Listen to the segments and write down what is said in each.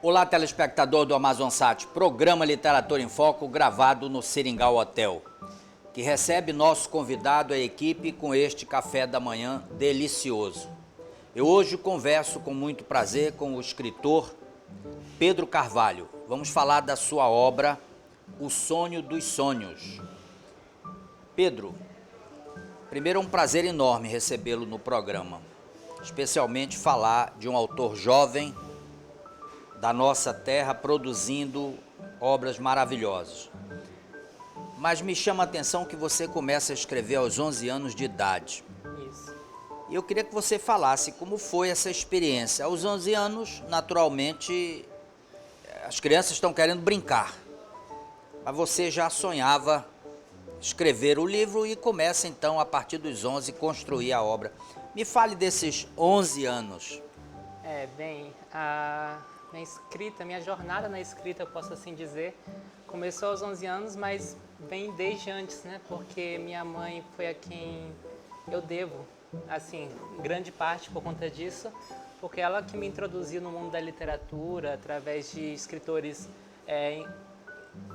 Olá, telespectador do AmazonSat, programa Literatura em Foco, gravado no Seringal Hotel, que recebe nosso convidado, a equipe, com este café da manhã delicioso. Eu hoje converso com muito prazer com o escritor Pedro Carvalho. Vamos falar da sua obra, O Sonho dos Sonhos. Pedro, primeiro é um prazer enorme recebê-lo no programa, especialmente falar de um autor jovem da nossa terra produzindo obras maravilhosas. Mas me chama a atenção que você começa a escrever aos 11 anos de idade. Isso. E eu queria que você falasse como foi essa experiência. Aos 11 anos, naturalmente, as crianças estão querendo brincar. Mas você já sonhava escrever o livro e começa então, a partir dos 11, construir a obra. Me fale desses 11 anos. A minha jornada na escrita, eu posso assim dizer, começou aos 11 anos, mas vem desde antes, né? Porque minha mãe foi a quem eu devo, assim, grande parte por conta disso, porque ela que me introduziu no mundo da literatura através de escritores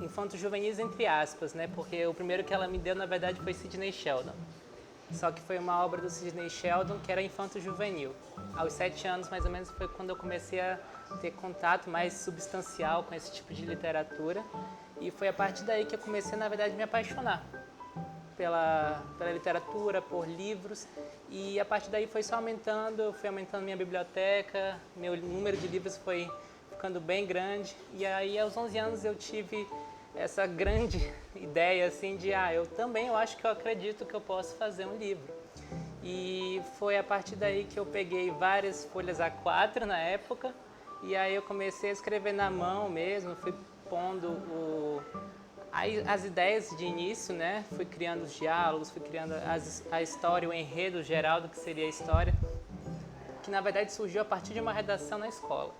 infanto-juvenis, entre aspas, né? Porque o primeiro que ela me deu, na verdade, foi Sidney Sheldon. Só que foi uma obra do Sidney Sheldon que era infanto-juvenil. Aos 7 anos, mais ou menos, foi quando eu comecei a ter contato mais substancial com esse tipo de literatura. E foi a partir daí que eu comecei, na verdade, a me apaixonar pela literatura, por livros. E a partir daí foi só aumentando, eu fui aumentando minha biblioteca, meu número de livros foi ficando bem grande. E aí, aos 11 anos, eu tive essa grande ideia assim de eu acho que eu acredito que eu posso fazer um livro. E foi a partir daí que eu peguei várias folhas A4 na época e aí eu comecei a escrever na mão mesmo, fui pondo as ideias de início, né? Fui criando os diálogos, fui criando a história, o enredo geral do que seria a história, que na verdade surgiu a partir de uma redação na escola.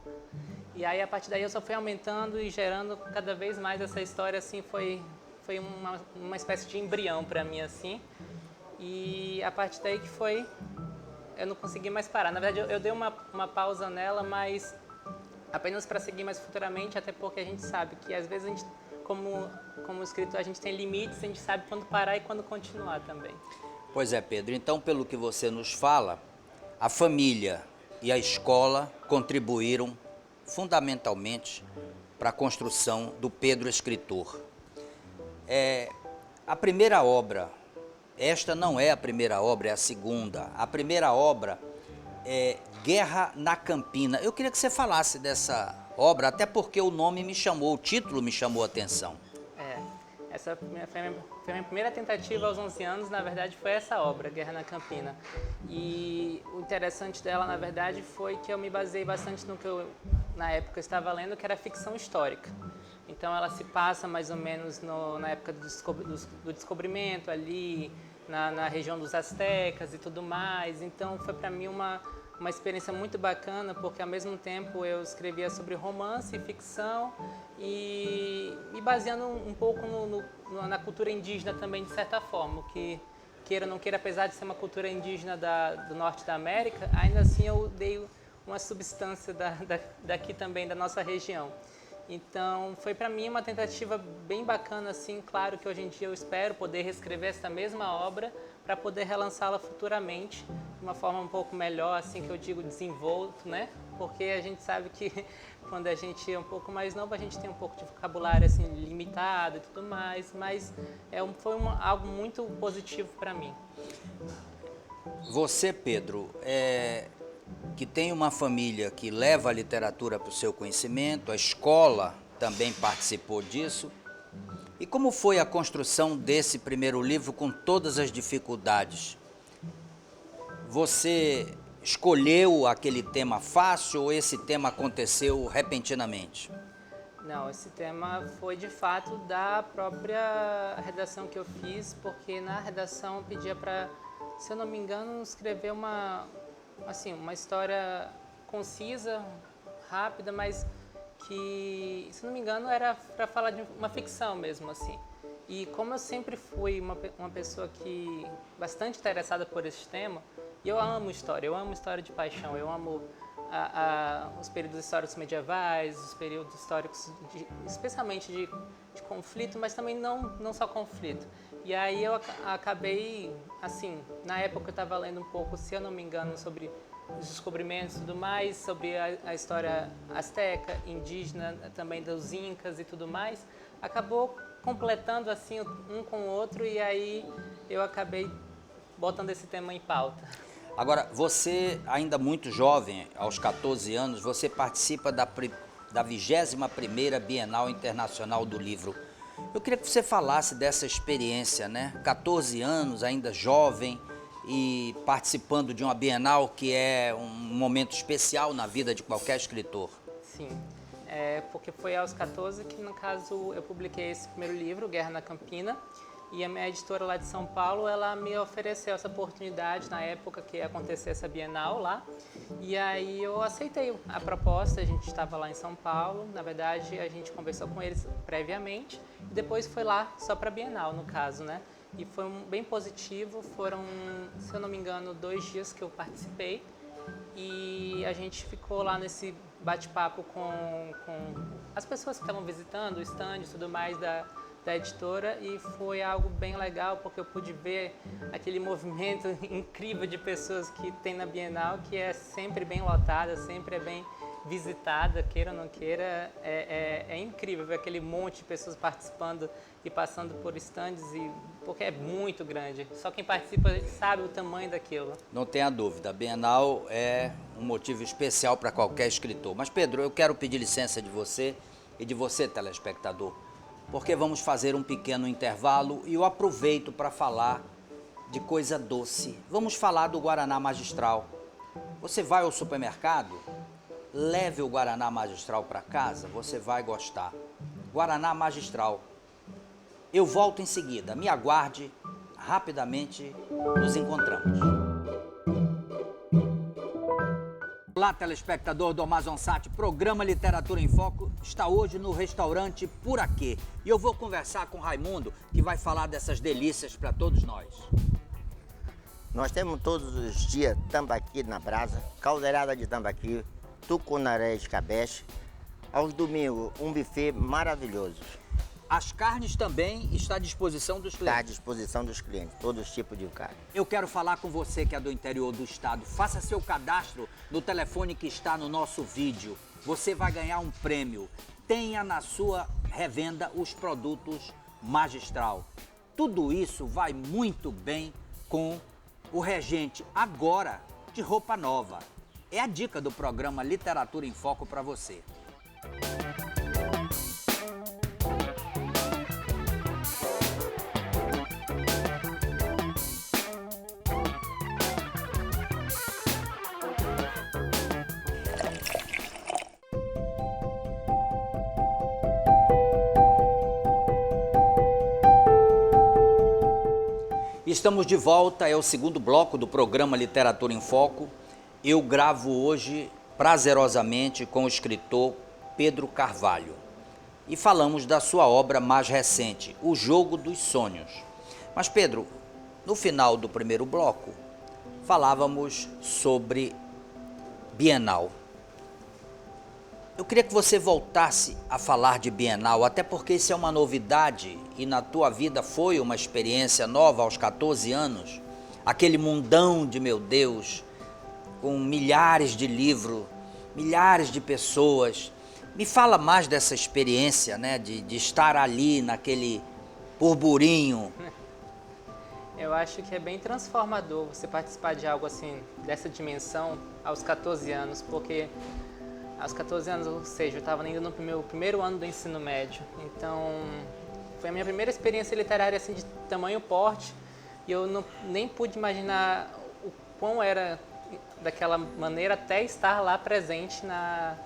E aí, a partir daí, eu só fui aumentando e gerando cada vez mais essa história, assim, foi uma espécie de embrião para mim, assim. E a partir daí que eu não consegui mais parar. Na verdade, eu dei uma pausa nela, mas apenas para seguir mais futuramente, até porque a gente sabe que, às vezes, a gente, como escritor, a gente tem limites, a gente sabe quando parar e quando continuar também. Pois é, Pedro. Então, pelo que você nos fala, a família e a escola contribuíram fundamentalmente para a construção do Pedro escritor. A primeira obra, esta não é a primeira obra, é a segunda. A primeira obra é Guerra na Campina. Eu queria que você falasse dessa obra, até porque o título me chamou a atenção. Essa foi a minha primeira tentativa aos 11 anos, na verdade foi essa obra, Guerra na Campina. E o interessante dela, na verdade, foi que eu me baseei bastante no que eu, na época, estava lendo, que era ficção histórica. Então ela se passa mais ou menos na época do descobrimento, ali na região dos astecas e tudo mais. Então foi para mim uma experiência muito bacana, porque ao mesmo tempo eu escrevia sobre romance e ficção e me baseando um pouco na cultura indígena também, de certa forma, que queira ou não queira, apesar de ser uma cultura indígena do norte da América, ainda assim eu dei uma substância daqui também, da nossa região. Então foi para mim uma tentativa bem bacana, assim, claro que hoje em dia eu espero poder reescrever essa mesma obra para poder relançá-la futuramente de uma forma um pouco melhor, assim, que eu digo desenvolto, né? Porque a gente sabe que quando a gente é um pouco mais novo, a gente tem um pouco de vocabulário assim limitado e tudo mais, mas foi algo muito positivo para mim. Você, Pedro, que tem uma família que leva a literatura para o seu conhecimento, a escola também participou disso. E como foi a construção desse primeiro livro com todas as dificuldades? Você escolheu aquele tema fácil ou esse tema aconteceu repentinamente? Não, esse tema foi de fato da própria redação que eu fiz, porque na redação eu pedia para, se eu não me engano, escrever uma história concisa, rápida, mas que, se não me engano, era para falar de uma ficção mesmo, assim. E como eu sempre fui uma pessoa que bastante interessada por esse tema, e eu amo história de paixão, eu amo os períodos históricos medievais, os períodos históricos, especialmente de conflito, mas também não só conflito. E aí eu acabei, assim, na época eu estava lendo um pouco, se eu não me engano, sobre os descobrimentos e tudo mais, sobre a história asteca, indígena, também dos incas e tudo mais, acabou completando assim um com o outro e aí eu acabei botando esse tema em pauta. Agora, você, ainda muito jovem, aos 14 anos, você participa da 21ª Bienal Internacional do Livro. Eu queria que você falasse dessa experiência, né? 14 anos, ainda jovem e participando de uma Bienal que é um momento especial na vida de qualquer escritor. Sim, porque foi aos 14 que, no caso, eu publiquei esse primeiro livro, Guerra na Campina, e a minha editora lá de São Paulo, ela me ofereceu essa oportunidade na época que ia acontecer essa Bienal lá. E aí eu aceitei a proposta, a gente estava lá em São Paulo, na verdade a gente conversou com eles previamente e depois foi lá só para a Bienal, no caso, né? E foi bem positivo, foram, se eu não me engano, 2 dias que eu participei e a gente ficou lá nesse bate-papo com as pessoas que estavam visitando, o stand e tudo mais da editora e foi algo bem legal porque eu pude ver aquele movimento incrível de pessoas que tem na Bienal, que é sempre bem lotada, sempre é bem visitada, queira ou não queira, é incrível ver aquele monte de pessoas participando e passando por stands, porque é muito grande. Só quem participa sabe o tamanho daquilo. Não tenha dúvida, a Bienal é um motivo especial para qualquer escritor. Mas Pedro, eu quero pedir licença de você e de você, telespectador, porque vamos fazer um pequeno intervalo e eu aproveito para falar de coisa doce. Vamos falar do Guaraná Magistral. Você vai ao supermercado, leve o Guaraná Magistral para casa, você vai gostar. Guaraná Magistral. Eu volto em seguida, me aguarde, rapidamente nos encontramos. Olá, telespectador do Amazonsat, programa Literatura em Foco está hoje no restaurante Por Aqui. E eu vou conversar com Raimundo, que vai falar dessas delícias para todos nós. Nós temos todos os dias tambaqui na brasa, caldeirada de tambaqui, tucunaré de escabeche. Aos domingos, um buffet maravilhoso. As carnes também estão à disposição dos clientes? Está à disposição dos clientes, todos os tipos de carne. Eu quero falar com você que é do interior do estado. Faça seu cadastro no telefone que está no nosso vídeo. Você vai ganhar um prêmio. Tenha na sua revenda os produtos Magistral. Tudo isso vai muito bem com o regente agora de roupa nova. É a dica do programa Literatura em Foco para você. Estamos de volta, é o segundo bloco do programa Literatura em Foco. Eu gravo hoje prazerosamente com o escritor Pedro Carvalho. E falamos da sua obra mais recente, O Jogo dos Sonhos. Mas Pedro, no final do primeiro bloco, falávamos sobre Bienal. Eu queria que você voltasse a falar de Bienal, até porque isso é uma novidade e na tua vida foi uma experiência nova aos 14 anos. Aquele mundão de meu Deus, com milhares de livros, milhares de pessoas. Me fala mais dessa experiência, né, de estar ali naquele burburinho. Eu acho que é bem transformador você participar de algo assim, dessa dimensão, aos 14 anos, porque aos 14 anos, ou seja, eu estava ainda no meu primeiro ano do ensino médio, então foi a minha primeira experiência literária assim, de tamanho porte, e eu nem pude imaginar o quão era daquela maneira até estar lá presente na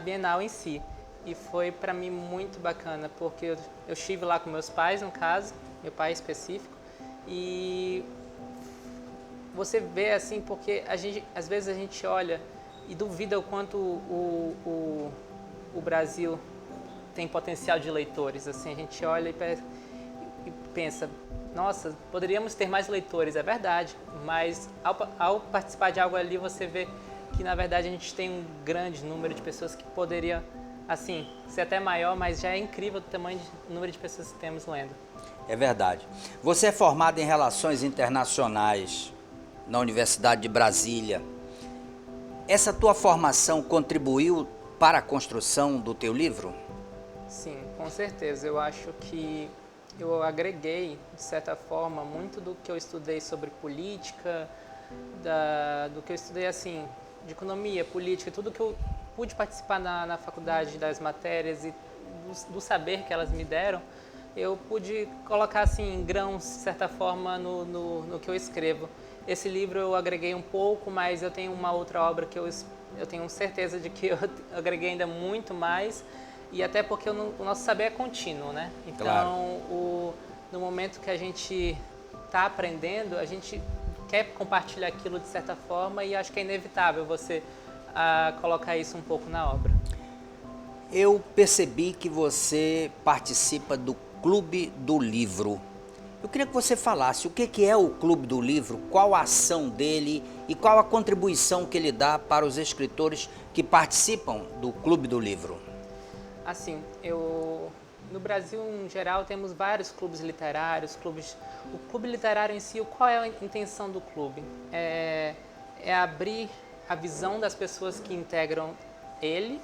Bienal em si. E foi para mim muito bacana, porque eu estive lá com meus pais, no caso, meu pai específico, e você vê assim, porque às vezes a gente olha e duvida o quanto o Brasil tem potencial de leitores. Assim, a gente olha e e pensa, nossa, poderíamos ter mais leitores, é verdade, mas ao participar de algo ali você vê que na verdade a gente tem um grande número de pessoas que poderia, assim, ser até maior, mas já é incrível o tamanho do número de pessoas que temos lendo. É verdade. Você é formado em Relações Internacionais na Universidade de Brasília. Essa tua formação contribuiu para a construção do teu livro? Sim, com certeza. Eu acho que eu agreguei, de certa forma, muito do que eu estudei sobre política, do que eu estudei, assim, de economia, política, tudo que eu pude participar na faculdade, das matérias e do saber que elas me deram, eu pude colocar, assim, em grãos, de certa forma, no que eu escrevo. Esse livro eu agreguei um pouco, mas eu tenho uma outra obra que eu tenho certeza de que eu agreguei ainda muito mais, e até porque o nosso saber é contínuo, né? Então, claro. No momento que a gente está aprendendo, a gente quer compartilhar aquilo de certa forma e acho que é inevitável você colocar isso um pouco na obra. Eu percebi que você participa do Clube do Livro. Eu queria que você falasse o que é o Clube do Livro, qual a ação dele e qual a contribuição que ele dá para os escritores que participam do Clube do Livro. Assim, no Brasil, em geral, temos vários clubes literários, o clube literário em si, qual é a intenção do clube? É abrir a visão das pessoas que integram ele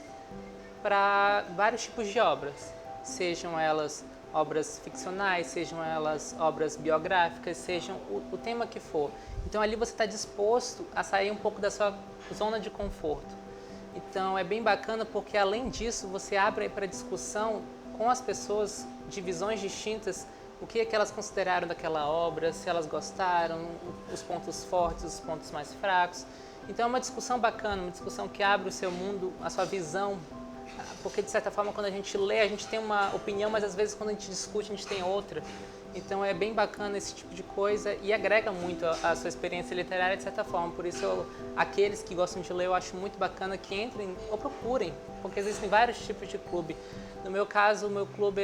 para vários tipos de obras, sejam elas obras ficcionais, sejam elas obras biográficas, sejam o tema que for. Então ali você está disposto a sair um pouco da sua zona de conforto. Então é bem bacana porque além disso você abre para discussão com as pessoas de visões distintas, o que é que elas consideraram daquela obra, se elas gostaram, os pontos fortes, os pontos mais fracos. Então é uma discussão bacana, uma discussão que abre o seu mundo, a sua visão, porque de certa forma quando a gente lê a gente tem uma opinião, mas às vezes quando a gente discute a gente tem outra. Então é bem bacana esse tipo de coisa e agrega muito a sua experiência literária de certa forma. Por isso aqueles que gostam de ler eu acho muito bacana que entrem ou procurem, porque existem vários tipos de clube. No meu caso, o meu clube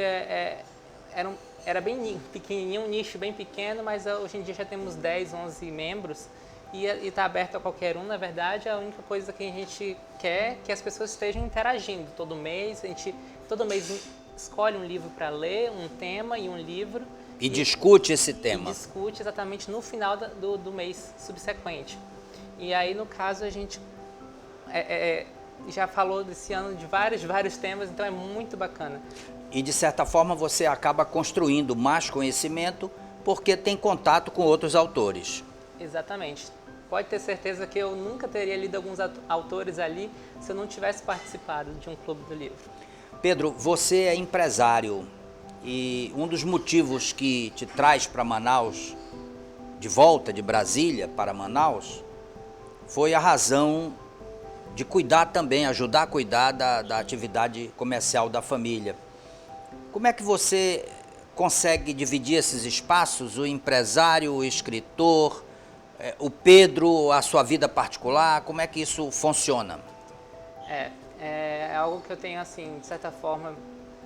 era bem pequenininho, um nicho bem pequeno, mas hoje em dia já temos 10, 11 membros e está aberto a qualquer um. Na verdade, a única coisa que a gente quer é que as pessoas estejam interagindo todo mês. A gente todo mês escolhe um livro para ler, um tema e um livro. E discute esse tema. E discute exatamente no final do mês subsequente. E aí, no caso, a gente já falou desse ano de vários temas, então é muito bacana. E, de certa forma, você acaba construindo mais conhecimento porque tem contato com outros autores. Exatamente. Pode ter certeza que eu nunca teria lido alguns autores ali se eu não tivesse participado de um clube do livro. Pedro, você é empresário e um dos motivos que te traz para Manaus, de volta de Brasília para Manaus, foi a razão de cuidar também, ajudar a cuidar da atividade comercial da família. Como é que você consegue dividir esses espaços, o empresário, o escritor, o Pedro, a sua vida particular, como é que isso funciona? É algo que eu tenho, assim, de certa forma,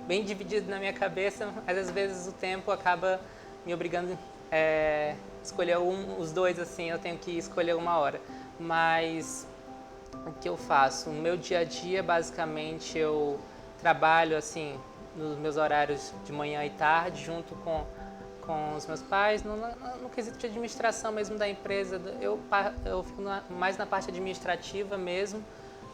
bem dividido na minha cabeça, mas às vezes o tempo acaba me obrigando a escolher os dois, assim, eu tenho que escolher uma hora. Mas o que eu faço? No meu dia a dia, basicamente, eu trabalho, assim, nos meus horários de manhã e tarde, junto com os meus pais, no quesito de administração mesmo da empresa. Eu fico mais na parte administrativa mesmo,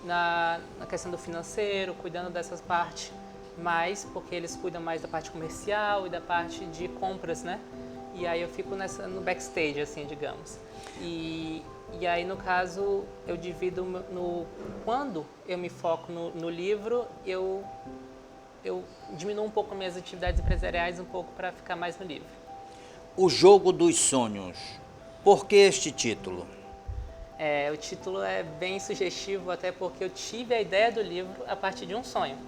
na questão do financeiro, cuidando dessas partes mais, porque eles cuidam mais da parte comercial e da parte de compras, né? E aí eu fico no backstage, assim, digamos. E aí, no caso, eu divido quando eu me foco no livro, eu diminuo um pouco minhas atividades empresariais, um pouco para ficar mais no livro. O Jogo dos Sonhos. Por que este título? O título é bem sugestivo, até porque eu tive a ideia do livro a partir de um sonho.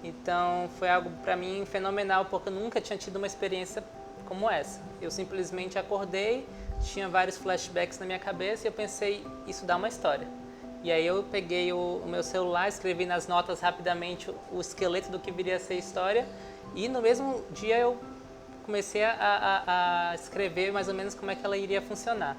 Então, foi algo para mim fenomenal, porque eu nunca tinha tido uma experiência como essa. Eu simplesmente acordei, tinha vários flashbacks na minha cabeça e eu pensei, isso dá uma história. E aí eu peguei o meu celular, escrevi nas notas rapidamente o esqueleto do que viria a ser a história e no mesmo dia eu comecei a escrever mais ou menos como é que ela iria funcionar.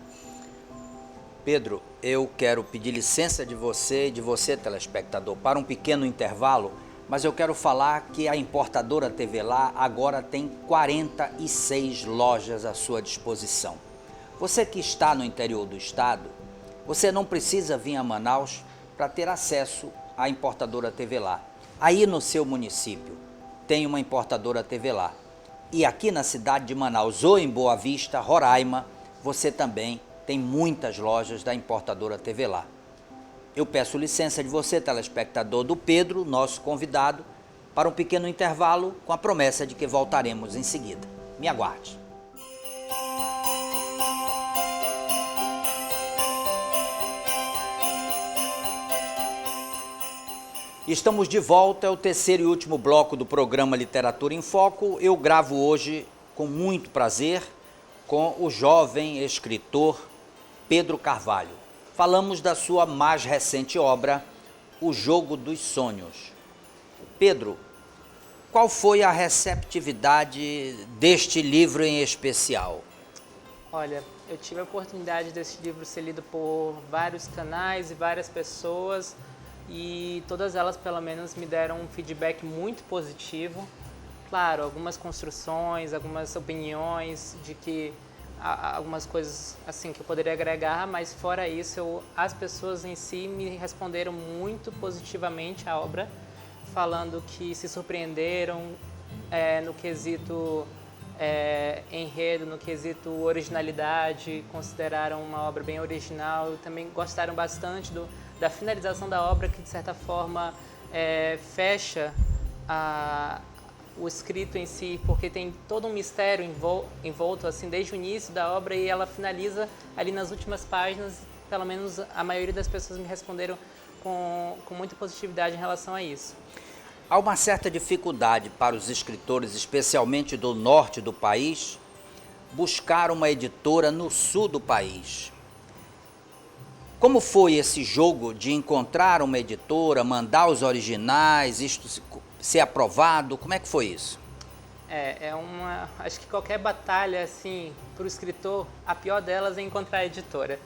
Pedro, eu quero pedir licença de você, telespectador, para um pequeno intervalo, mas eu quero falar que a importadora TV Lá agora tem 46 lojas à sua disposição. Você que está no interior do estado, você não precisa vir a Manaus para ter acesso à importadora TV Lá. Aí no seu município tem uma importadora TV Lá. E aqui na cidade de Manaus ou em Boa Vista, Roraima, você também tem muitas lojas da importadora TV Lá. Eu peço licença de você, telespectador, do Pedro, nosso convidado, para um pequeno intervalo com a promessa de que voltaremos em seguida. Me aguarde. Estamos de volta, é o terceiro e último bloco do programa Literatura em Foco. Eu gravo hoje com muito prazer com o jovem escritor Pedro Carvalho. Falamos da sua mais recente obra, O Jogo dos Sonhos. Pedro, qual foi a receptividade deste livro em especial? Olha, eu tive a oportunidade desse livro ser lido por vários canais e várias pessoas e todas elas, pelo menos, me deram um feedback muito positivo. Claro, algumas construções, algumas opiniões de que algumas coisas assim que eu poderia agregar, mas fora isso, as pessoas em si me responderam muito positivamente à obra, falando que se surpreenderam no quesito enredo, no quesito originalidade, consideraram uma obra bem original, também gostaram bastante da finalização da obra, que de certa forma fecha o escrito em si, porque tem todo um mistério envolto assim desde o início da obra e ela finaliza ali nas últimas páginas. Pelo menos a maioria das pessoas me responderam com muita positividade em relação a isso. Há uma certa dificuldade para os escritores, especialmente do norte do país, buscar uma editora no sul do país. Como foi esse jogo de encontrar uma editora, mandar os originais, isto ser aprovado? Como é que foi isso? Acho que qualquer batalha assim para o escritor, a pior delas é encontrar a editora,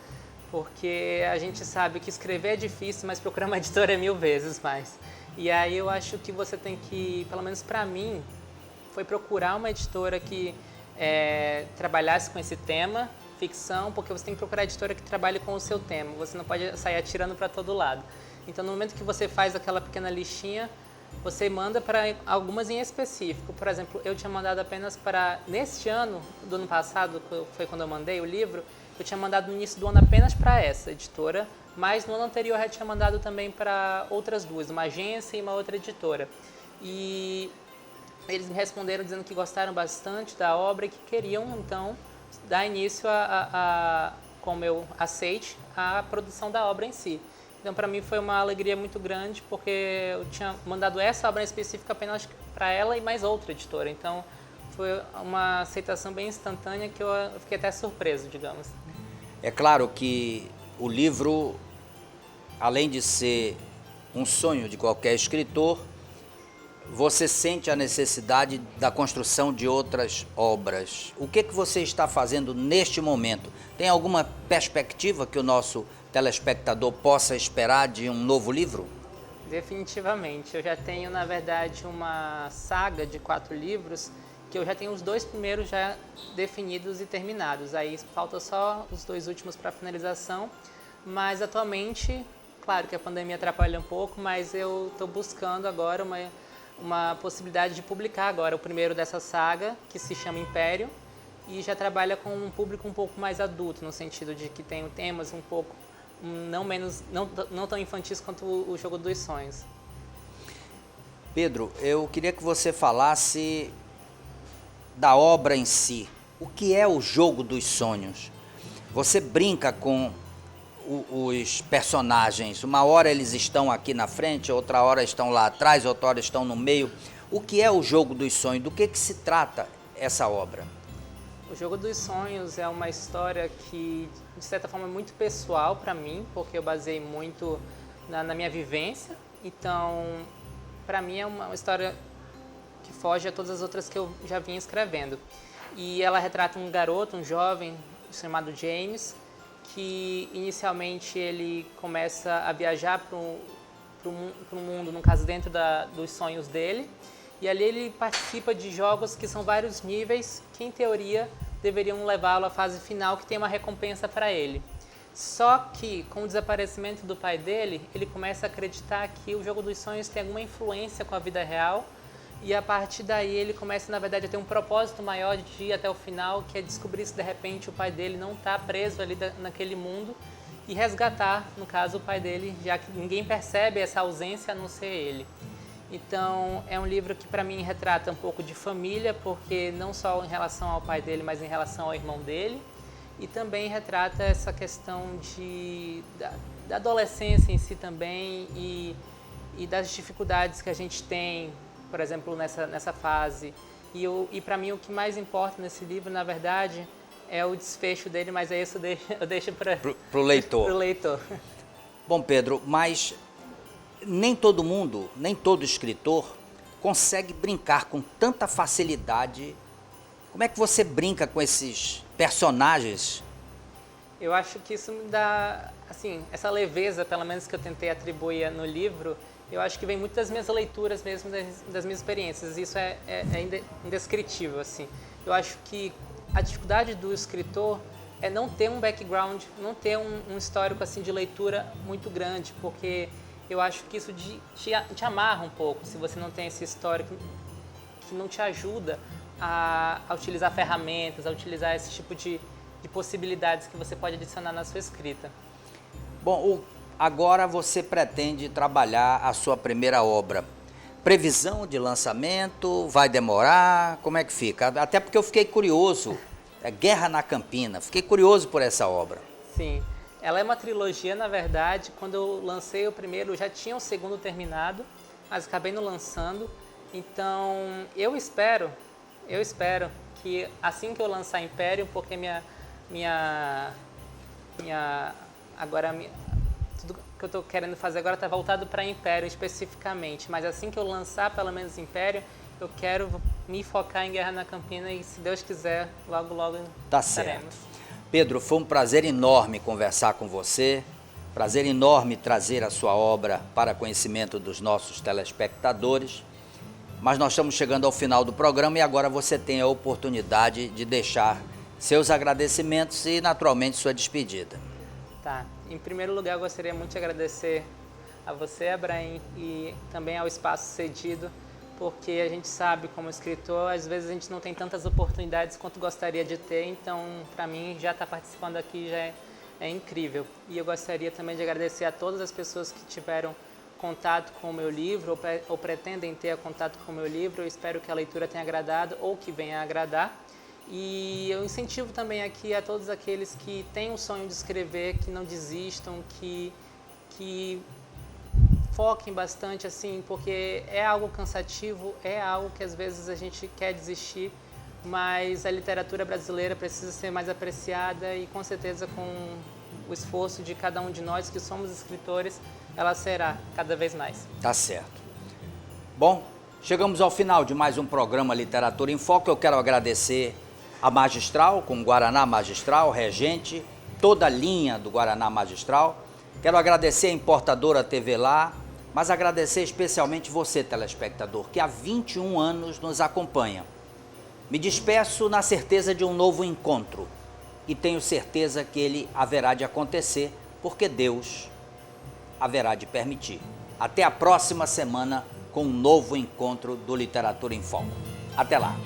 porque a gente sabe que escrever é difícil, mas procurar uma editora é 1000 vezes mais. E aí eu acho que você tem que, pelo menos para mim, foi procurar uma editora que trabalhasse com esse tema, ficção, porque você tem que procurar a editora que trabalhe com o seu tema, você não pode sair atirando para todo lado. Então no momento que você faz aquela pequena listinha, você manda para algumas em específico. Por exemplo, eu tinha mandado apenas para, neste ano, do ano passado, foi quando eu mandei o livro, eu tinha mandado no início do ano apenas para essa editora, mas no ano anterior eu já tinha mandado também para outras duas, uma agência e uma outra editora. E eles me responderam dizendo que gostaram bastante da obra e que queriam, então, dar início como eu aceite, a produção da obra em si. Então, para mim, foi uma alegria muito grande, porque eu tinha mandado essa obra específica apenas para ela e mais outra editora. Então, foi uma aceitação bem instantânea que eu fiquei até surpreso, digamos. É claro que o livro, além de ser um sonho de qualquer escritor, você sente a necessidade da construção de outras obras. O que você está fazendo neste momento? Tem alguma perspectiva que o nosso telespectador possa esperar de um novo livro? Definitivamente. Eu já tenho, na verdade, uma saga de 4 livros, que eu já tenho os 2 primeiros já definidos e terminados. Aí falta só os 2 últimos para finalização. Mas atualmente, claro que a pandemia atrapalha um pouco, mas eu estou buscando agora uma possibilidade de publicar agora o primeiro dessa saga, que se chama Império, e já trabalha com um público um pouco mais adulto, no sentido de que tem temas um pouco não tão infantis quanto o Jogo dos Sonhos. Pedro, eu queria que você falasse da obra em si. O que é o Jogo dos Sonhos? Você brinca com os personagens, uma hora eles estão aqui na frente, outra hora estão lá atrás, outra hora estão no meio. O que é o Jogo dos Sonhos? Do que se trata essa obra? O Jogo dos Sonhos é uma história que, de certa forma, é muito pessoal para mim, porque eu baseei muito na minha vivência. Então, para mim é uma história que foge a todas as outras que eu já vinha escrevendo. E ela retrata um garoto, um jovem chamado James, que inicialmente ele começa a viajar para um mundo, no caso dentro dos sonhos dele, e ali ele participa de jogos que são vários níveis, que em teoria deveriam levá-lo à fase final, que tem uma recompensa para ele. Só que com o desaparecimento do pai dele, ele começa a acreditar que o jogo dos sonhos tem alguma influência com a vida real, e a partir daí ele começa, na verdade, a ter um propósito maior de ir até o final, que é descobrir se de repente o pai dele não está preso ali naquele mundo e resgatar, no caso, o pai dele, já que ninguém percebe essa ausência a não ser ele. Então, é um livro que para mim retrata um pouco de família, porque não só em relação ao pai dele, mas em relação ao irmão dele, e também retrata essa questão da adolescência em si também e das dificuldades que a gente tem, por exemplo, nessa fase. E para mim o que mais importa nesse livro, na verdade, é o desfecho dele, mas é isso eu deixo para o leitor. Pro leitor. Bom, Pedro, mas nem todo mundo, nem todo escritor consegue brincar com tanta facilidade. Como é que você brinca com esses personagens? Eu acho que isso me dá, assim, essa leveza, pelo menos que eu tentei atribuir no livro, eu acho que vem muito das minhas leituras mesmo, das minhas experiências. Isso é indescritível, assim. Eu acho que a dificuldade do escritor é não ter um background, não ter um histórico assim de leitura muito grande, porque eu acho que isso te amarra um pouco, se você não tem esse histórico que não te ajuda a utilizar ferramentas, a utilizar esse tipo de possibilidades que você pode adicionar na sua escrita. Bom, agora você pretende trabalhar a sua primeira obra. Previsão de lançamento? Vai demorar? Como é que fica? Até porque eu fiquei curioso. Guerra na Campina. Fiquei curioso por essa obra. Sim. Ela é uma trilogia, na verdade. Quando eu lancei o primeiro, eu já tinha o segundo terminado, mas acabei não lançando. Então, eu espero que assim que eu lançar Império, porque tudo que eu estou querendo fazer agora está voltado para Império especificamente, mas assim que eu lançar pelo menos Império, eu quero me focar em Guerra na Campina e, se Deus quiser, logo Tá estaremos. certo. Pedro, foi um prazer enorme conversar com você, prazer enorme trazer a sua obra para conhecimento dos nossos telespectadores, mas nós estamos chegando ao final do programa e agora você tem a oportunidade de deixar seus agradecimentos e, naturalmente, sua despedida. Tá. Em primeiro lugar, eu gostaria muito de agradecer a você, Abraim, e também ao Espaço Cedido, porque a gente sabe, como escritor, às vezes a gente não tem tantas oportunidades quanto gostaria de ter, então, para mim, já estar participando aqui já é incrível. E eu gostaria também de agradecer a todas as pessoas que tiveram contato com o meu livro ou pretendem ter contato com o meu livro. Eu espero que a leitura tenha agradado ou que venha a agradar. E eu incentivo também aqui a todos aqueles que têm o sonho de escrever, que não desistam, que foquem bastante, assim, porque é algo cansativo, é algo que às vezes a gente quer desistir, mas a literatura brasileira precisa ser mais apreciada e, com certeza, com o esforço de cada um de nós que somos escritores, ela será cada vez mais. Tá certo. Bom, chegamos ao final de mais um programa Literatura em Foco. Eu quero agradecer a Magistral, com Guaraná Magistral, Regente, toda a linha do Guaraná Magistral. Quero agradecer a importadora TV Lá, mas agradecer especialmente você, telespectador, que há 21 anos nos acompanha. Me despeço na certeza de um novo encontro e tenho certeza que ele haverá de acontecer, porque Deus haverá de permitir. Até a próxima semana com um novo encontro do Literatura em Foco. Até lá!